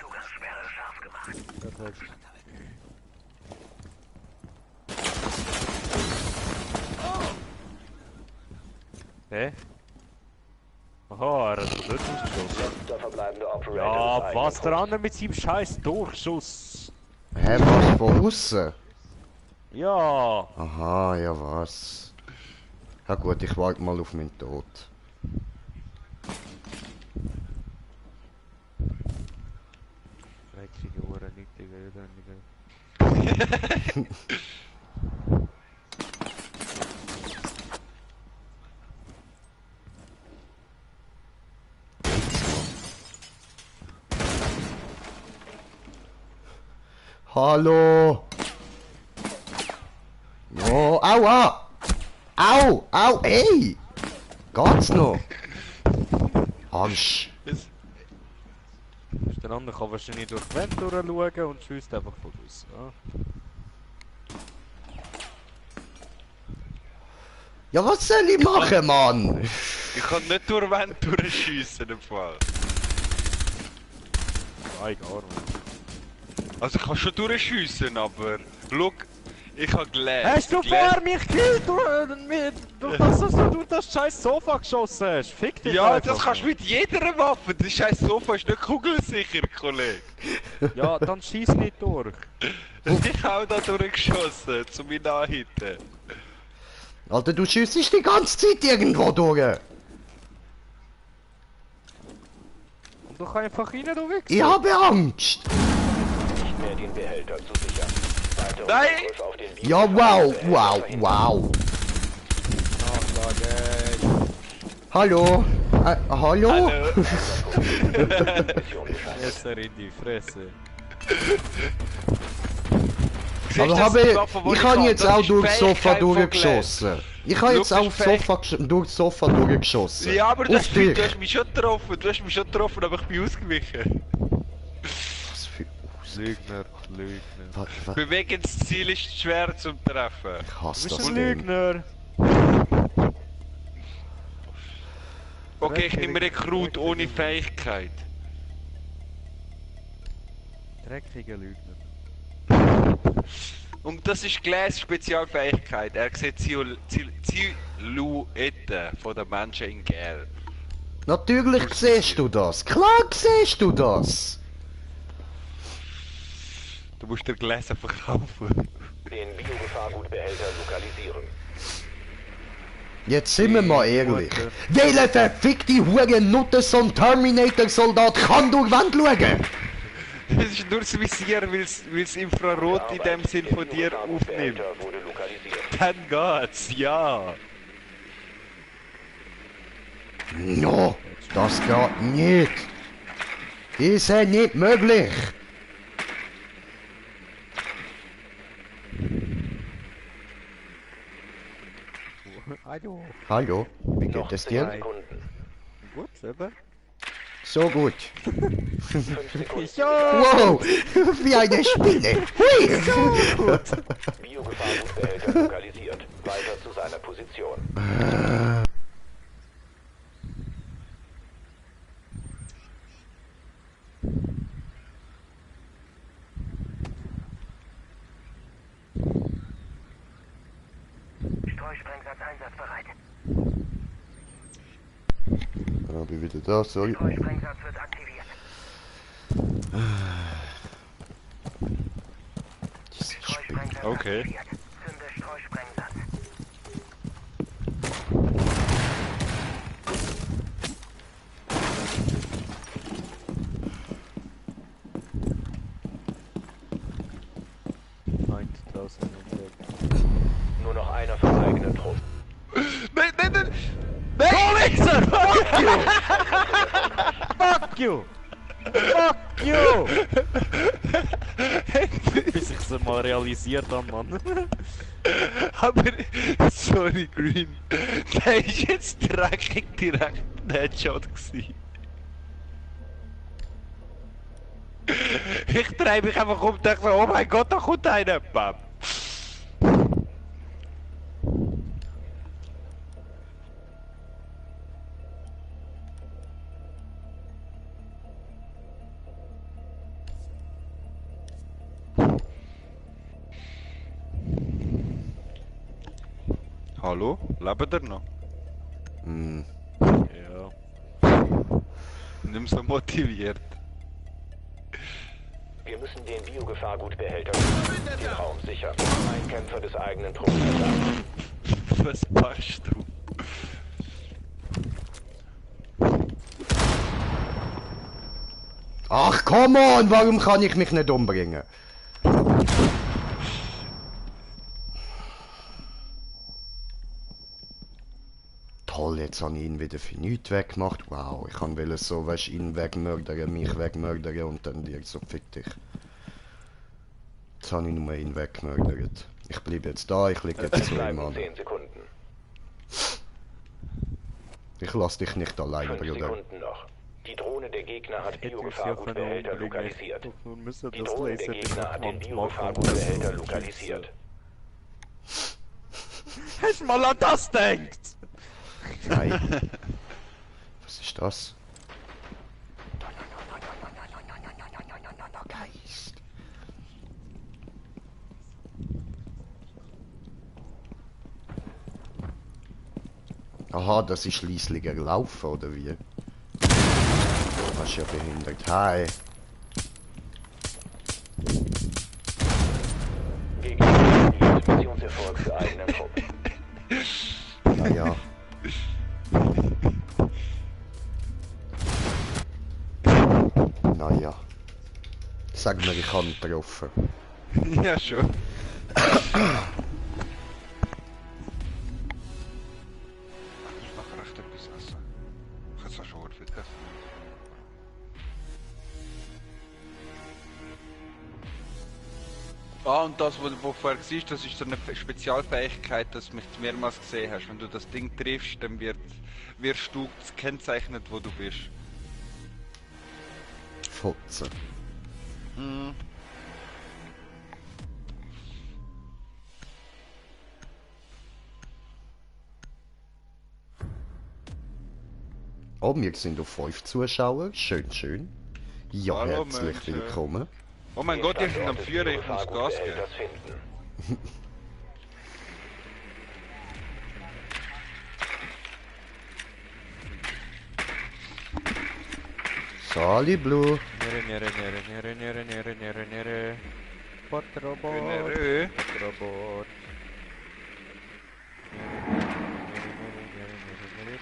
Zugangssperre scharf gemacht. Perfekt. Hä? Aha, er hat von dort ausgeschossen. Letzter verbleibende Operator. Ja, des was der eigenen andere mit seinem scheiß Durchschuss? Hä, was von außen? Ja, Aha, ja was. Ja gut, ich warte mal auf meinen Tod. dreckige Uhren, nicht die Geländige. Hallo! Jo, aua! Au! Au! Ey! Geht's noch? Arsch! Der andere kann wahrscheinlich durch die Wände durchschauen und schießt einfach von außen. Ja. Ja, was soll ich machen, Mann? Ich kann nicht durch Wände durchschiessen im Fall. Nein, gar nicht. Also ich kann schon durchschiessen, aber... Look, ich habe gelernt. Hast du vorher mich gekillt, durch das scheiß Sofa geschossen hast? Fick dich Ja, einfach. das kannst du mit jeder Waffe. Das scheiß Sofa ist nicht kugelsicher, Kollege. Ja, dann schieß nicht durch. Ich hau da durchgeschossen, zu mir nachhitten. Alter, du schießt die ganze Zeit irgendwo durch. Und du kannst einfach rein, du Wichser. Ich habe Angst. nicht mehr den Behälter zu sichern. Weitere Nein! Zugriff auf den Ja, wow, Biogefahrgutbehälter wow, verhindern. wow. Nachschlagen. Hallo? Hallo? Hallo. Mission gescheitert. Messer in die Fresse. Aber ich habe jetzt auch durchs Sofa durchgeschossen. Ich habe jetzt Schau, auch das ist fake. durchs Sofa durchgeschossen. Ja, aber Auf dich. du hast mich schon getroffen, aber ich bin ausgewichen. Was für Lügner, Lügner. was? Bewegungsziel ist schwer zum Treffen. Ich Du hasse bist das ein Ding. Lügner. Okay, ich nehme Rekrut ohne Fähigkeit. Dreckiger Lügner. Und das ist Glass Spezialfähigkeit. Er sieht Silhouetten von den Menschen in Gelb. Natürlich siehst du das. Klar siehst du das. Du musst dir Gläser verkaufen. Den Biogefahrgutbehälter lokalisieren. Jetzt sind wir mal ehrlich. Welcher verfickte Hurennutte so ein Terminator-Soldat kann durch die Wand schauen? Das ist nur das Visier, weil es Infrarot in dem Sinn von dir aufnimmt. Biogefahrgutbehälter wurde lokalisiert. Dann geht's, ja. No, das geht nicht. Ist ja nicht möglich. Hallo. Hallo, wie Noch geht es 10 dir? Sekunden. Gut, eben. So gut. 5 Sekunden. Wow, wie eine Spinne. Hui. Biogefahrgutbehälter lokalisiert. Weiter zu seiner Position. Streusprengsatz einsatzbereit. Ja, bin wieder da, sorry. Streusprengsatz wird aktiviert. Jesus, Streusprengsatz Okay. aktiviert. Zünde Streusprengsatz. Nur noch einer vom eigenen Trupp. Nein, nein, nein! Wichser! Fuck you! Fuck you! Fuck you! Bis ich es mal realisiert habe, Mann. Aber, sorry Green, der ist jetzt dreckig direkt ein Headshot gewesen. Ich drehe mich einfach um und denke so, oh mein Gott, da kommt einer! Bam! Hallo? Lebt ihr noch? Hm. Ja. Nimm so motiviert. Wir müssen den Biogefahrgutbehälter den Raum sichern. Ein Kämpfer des eigenen Trupps versagt. Was machst du? Ach, come on, warum kann ich mich nicht umbringen? Toll, jetzt habe ich ihn wieder für nichts weggemacht. Wow, ich wollte so, weißt, ihn wegmördern, mich wegmördern und dann direkt so fick dich. Jetzt habe ich nur ihn weggemördert. Ich bleibe jetzt da, ich liege jetzt zu ihm Bleiben an. 10 Sekunden. Ich lasse dich nicht allein, 5 Bruder. Sekunden noch. Die Drohne der Gegner hat Hätte ich ja Biogefahrgutbehälter können lokalisiert. Doch, nun müsste Die das Drohne der Laser Gegner hat den machen. Biogefahrgutbehälter lokalisiert. Hast du mal an das denkt? Nein. Was ist das? Geist. Aha, das ist schließlich gelaufen, oder wie? Das ist ja behindert. Hi. Gegner Missionserfolg für eigenen Trupp. Naja. Naja. Sag mir, ich habe ihn getroffen. Ja, schon. Ich mach recht etwas essen. Ich hab's auch schon gut vergessen. Ah, und das, wo du vorher siehst, das ist so eine Spezialfähigkeit, dass du mich mehrmals gesehen hast. Wenn du das Ding triffst, dann wirst du gekennzeichnet, wo du bist. Fotze. Mhm. Oh, wir sind auf 5 Zuschauer. Schön, schön. Ja, Hallo, herzlich Menschen. willkommen. Oh mein Gott, die sind am Führer, ich muss Gas geben. Biogefahrgutbehälters finden. Sali Blue. Nere. Quattrobot. Nere. Quattrobot.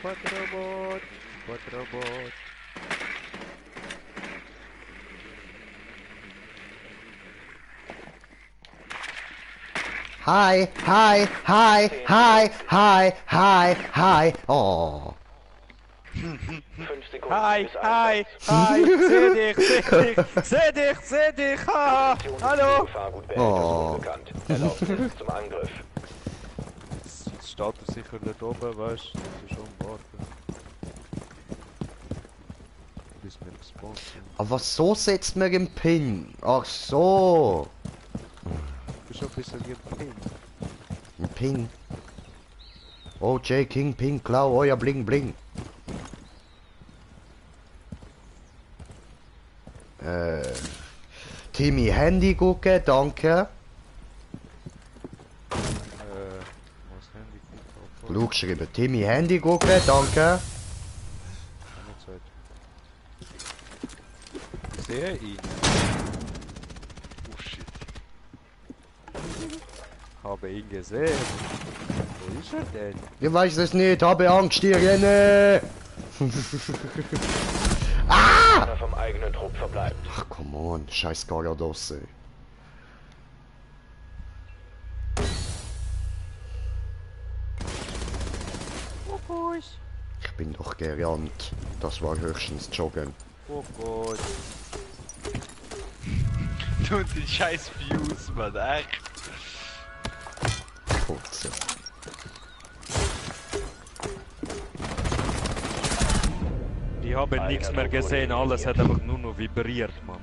Quattrobot. Quattrobot. Hi, hi, hi, hi, hi, hi, hi. Oh. 5 Sekunden Hi, bis hi, Einsatz. hi, seh dich, ha, hallo. Biogefahrgutbehälter Oh. sind bekannt. Erlaubnis zum Angriff. Jetzt steht er sicher dort oben, weißt du, das ist schon warten. Bis wir gespawnt sind. Aber so setzt man den Pin. Ach so. Du bist schon ein bisschen wie ein Pin. Ein Pin. Oh, J. King, Pin, Klau, euer Bling, Bling. Timmy, Handy gucken, danke. Was Handy gucken? Blue geschrieben. Timmy, Handy gucken, danke. Zeit. Ich sehe ihn. Oh shit. Habe ihn gesehen. Wo ist er denn? Ich weiß es nicht, habe Angst, ich renne! Einer vom eigenen Trupp verbleibt. Ach, come on, scheiß Garados, ey. Ich bin doch gerannt. Das war höchstens Joggen. Oh Gott. Du und die scheiß Views, Mann, echt. Kurze. Ich habe nichts mehr gesehen, alles hat einfach nur noch vibriert, Mann.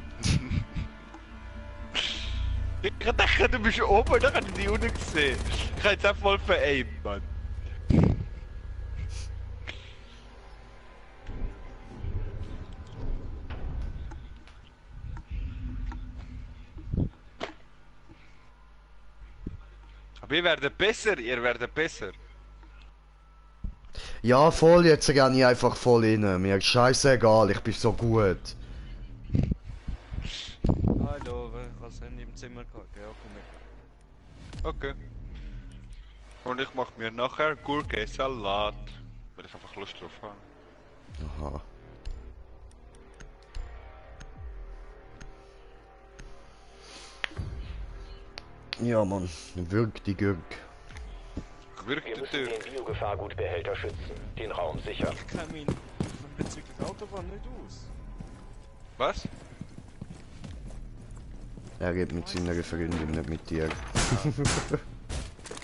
Ich dachte, du bist oben, dann habe ich dich unten gesehen. Ich habe jetzt auch voll veraimt, Mann. Aber wir werden besser, ihr werdet besser. Ja, voll, jetzt renne ich einfach voll rein. Mir ist scheißegal, ich bin so gut. Hallo, was haben die im Zimmer gehabt? Ja, komm mit. Okay. Und ich mache mir nachher Gurke-Salat. Weil ich einfach Lust drauf habe. Aha. Ja, Mann, wirk die Gürk. Wirkt Wir die müssen Tür. den Biogefahrgutbehälter schützen. Den Raum sichern. Ich kenne mich bezüglich Autobahn nicht aus. Was? Er geht mit seiner Freundin, nicht mit dir.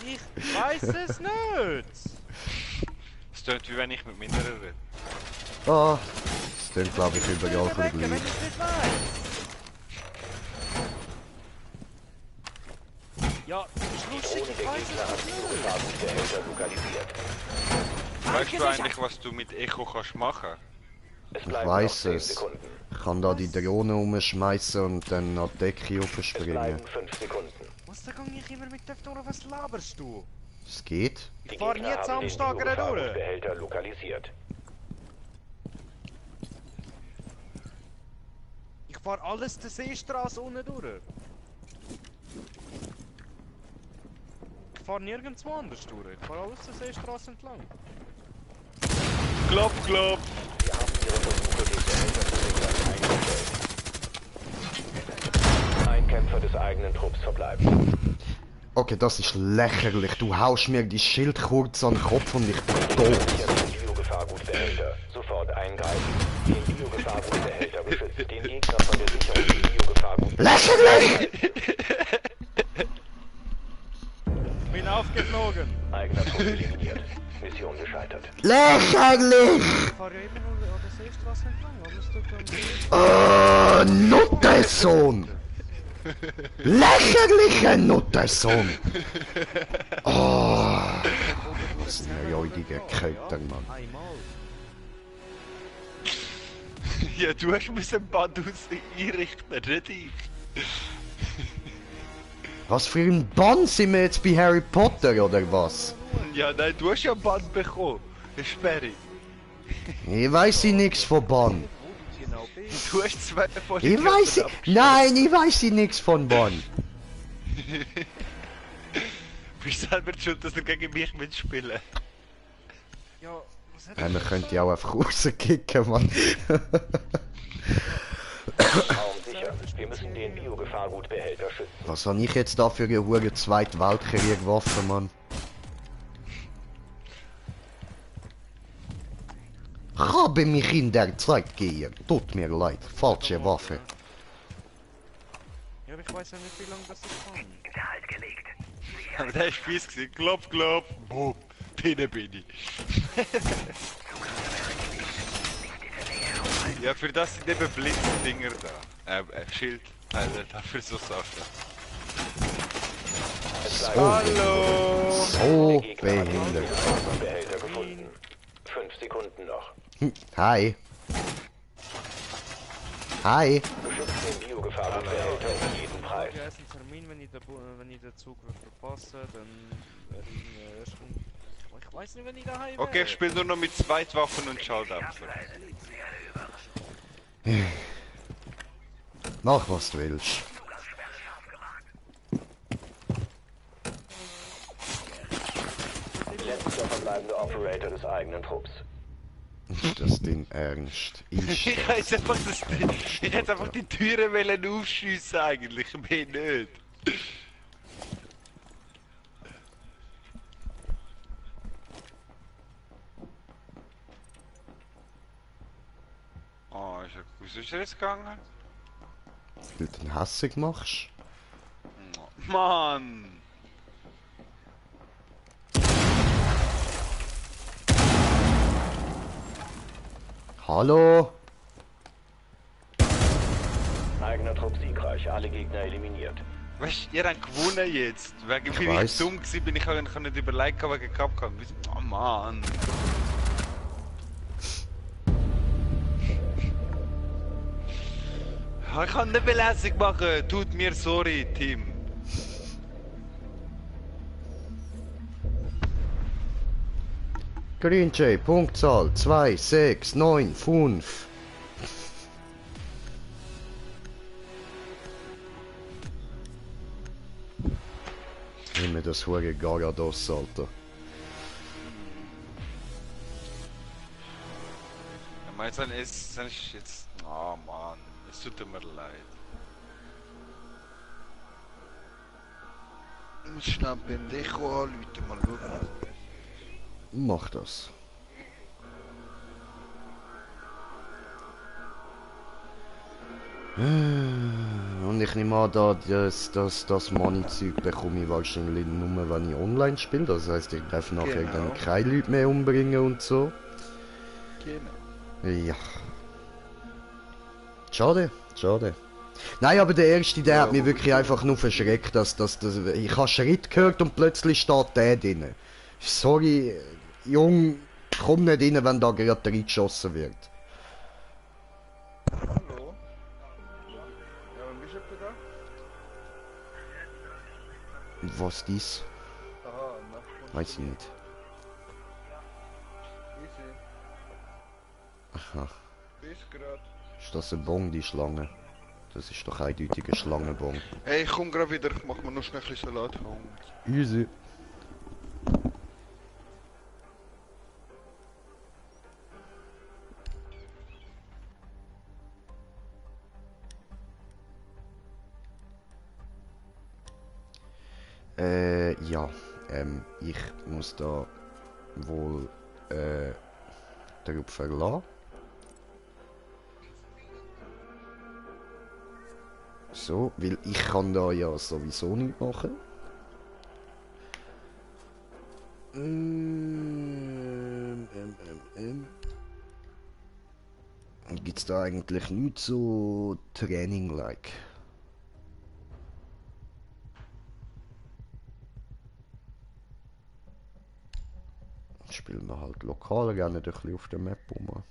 Ich weiß es nicht! Es tönt wie wenn ich mit meiner rede. Ah, das klingt glaube ich überall ein bisschen Wenn gleich. ich es nicht weiß! Ja, das ist lustig, ich weiß es nicht! Biogefahrgutbehälter lokalisiert. Weißt du eigentlich, was du mit Echo kannst machen? Es Ich bleiben noch weiß 10 es. Sekunden. Ich kann da die Drohne umschmeißen und dann an die Decke Es aufspringen. bleiben 5 Sekunden. Was, da gang ich immer mit der Door, was laberst du? Es geht? Die Ich fahr Gegner nie haben den Samstag durch! Biogefahrgutbehälter lokalisiert. Ich fahr alles der Seestraße unten durch! Ich fahr nirgendwo anders durch, ich fahr alles der Seestraße entlang. Klopp, klopp! Wir haben ihre Versuche, den Behälter zu sichern, eingestellt. Ein Kämpfer des eigenen Trupps verbleibt. Okay, das ist lächerlich. Du haust mir die Schild kurz an den Kopf und ich bin tot. Sichert den Biogefahrgutbehälter. Sofort eingreifen. Den Biogefahrgutbehälter beschützt den Gegner von der Sicherung des Biogefahrgutbehälters. Lächerlich! Bin aufgeflogen! Eigener Trupp eliminiert. Mission gescheitert. Lächerlich! Ich fahr ja immer nur an der Seestraße entlang, alles tut dann Nuttersohn! Lächerlicher Nuttersohn! Oh, das sind ja räudige Köter, Mann. einmal. Ja, du hast müssen Band einrichten, nicht ich. Was für ein Bann sind wir jetzt bei Harry Potter oder was? Ja, nein, du hast ja Band bekommen. Eine Sperre. Ich weiß nichts von Bann. Genau bist. Du hast zwei von Ich weiß nein, ich weiß nichts von Bann. Du bist selber schuld, dass du gegen mich mitspielen. Ja, was hat Ja, man könnte ja auch einfach rauskicken, Mann. Raum sicher. Wir müssen den Biogefahrgutbehälter schützen. Was habe ich jetzt da für eine hure Zweite Weltkrieg-Waffe, Mann? Habe mich in der Zeit gehen. Tut mir leid. Falsche Waffe. Ja, aber ich weiß ja nicht, wie lange das ich kann. Gehalt gelegt. Aber der ist fies gewesen. Klopp, klopp. Boom. Pinne bin ich. Ja, für das sind eben Blitzdinger da. Schild. Dafür so Sachen. Es bleiben Hallo! So Der Gegner hat den behindert. Biogefahrgutbehälter gefunden. 5 Sekunden noch. Hi. Hi. Beschützt den Biogefahrgutbehälter um jeden Preis. Ja, ist ein Termin, wenn ich den Zug verpasse, dann werde ich erst... Ich weiß nicht, wenn ich daheim Okay, ich spiele nur noch mit Zweitwaffen und Schalldämpfer. Mach was du willst. Letzter verbleibende Operator des eigenen Trupps. Das Ding ernst. Ich hätte jetzt einfach die Türen wollen aufschiessen eigentlich, mehr nicht. Oh, wieso ist er jetzt gegangen? Weil du den hässig machst. Mann! Hallo? Eigener Trupp siegreich, alle Gegner eliminiert. Weißt du, ihr habt gewonnen jetzt. Wegen Ich bin ich weiss. dumm gewesen, bin ich auch nicht überlegt, wegen Capcom. Oh Mann! Ich kann nicht belässig machen, tut mir sorry, Team. Green J, Punktzahl 2, 6, 9, 5. Nimm mir das hohe Garados, Alter. Ich meine, dann ist jetzt... Oh Mann, es tut mir leid. Ich muss schnell Pendejo anrufen, mal schauen. Mach das. Und ich nehme an, das Money-Zeug bekomme ich wahrscheinlich nur, wenn ich online spiele. Das heisst, ich darf nachher Genau. dann keine Leute mehr umbringen und so. Genau. Ja. Schade, schade. Nein, aber der erste, der hat mich wirklich einfach nur verschreckt, dass ich habe Schritt gehört und plötzlich steht der drin. Sorry, Jung, komm nicht rein, wenn da gerade reingeschossen wird. Hallo? Ja, wann bist du da? Was dies? Aha, nach Weiß ich nicht. Easy. Aha. Bis grad. Ist das ein Bon, die Schlange? Das ist doch eindeutig ein Schlangenbon. Hey, ich komm grad wieder, ich mach mir noch schnell ein bisschen Salat. Easy. Ja, ich muss da wohl darauf verlassen. So, weil ich kann da ja sowieso nicht machen. Gibt's da eigentlich nicht so Training-like? Spielen wir halt lokal gerne ein bisschen auf der Map rum.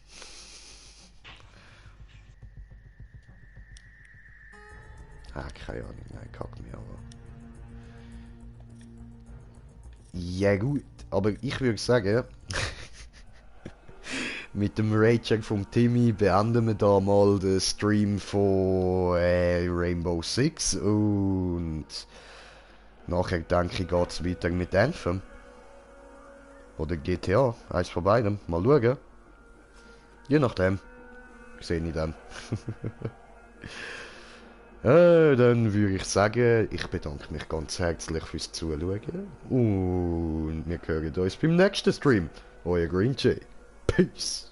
Ah, keine Ahnung, nein, kack mich aber. Ja gut, aber ich würde sagen, mit dem Raid-Check vom Timmy beenden wir da mal den Stream von Rainbow Six und nachher denke ich geht's weiter mit Anthem. Oder GTA, eins von beidem, mal schauen. Je nachdem, sehe ich dann. Dann würde ich sagen, ich bedanke mich ganz herzlich fürs Zuschauen und wir hören uns beim nächsten Stream. Euer Green J. Peace.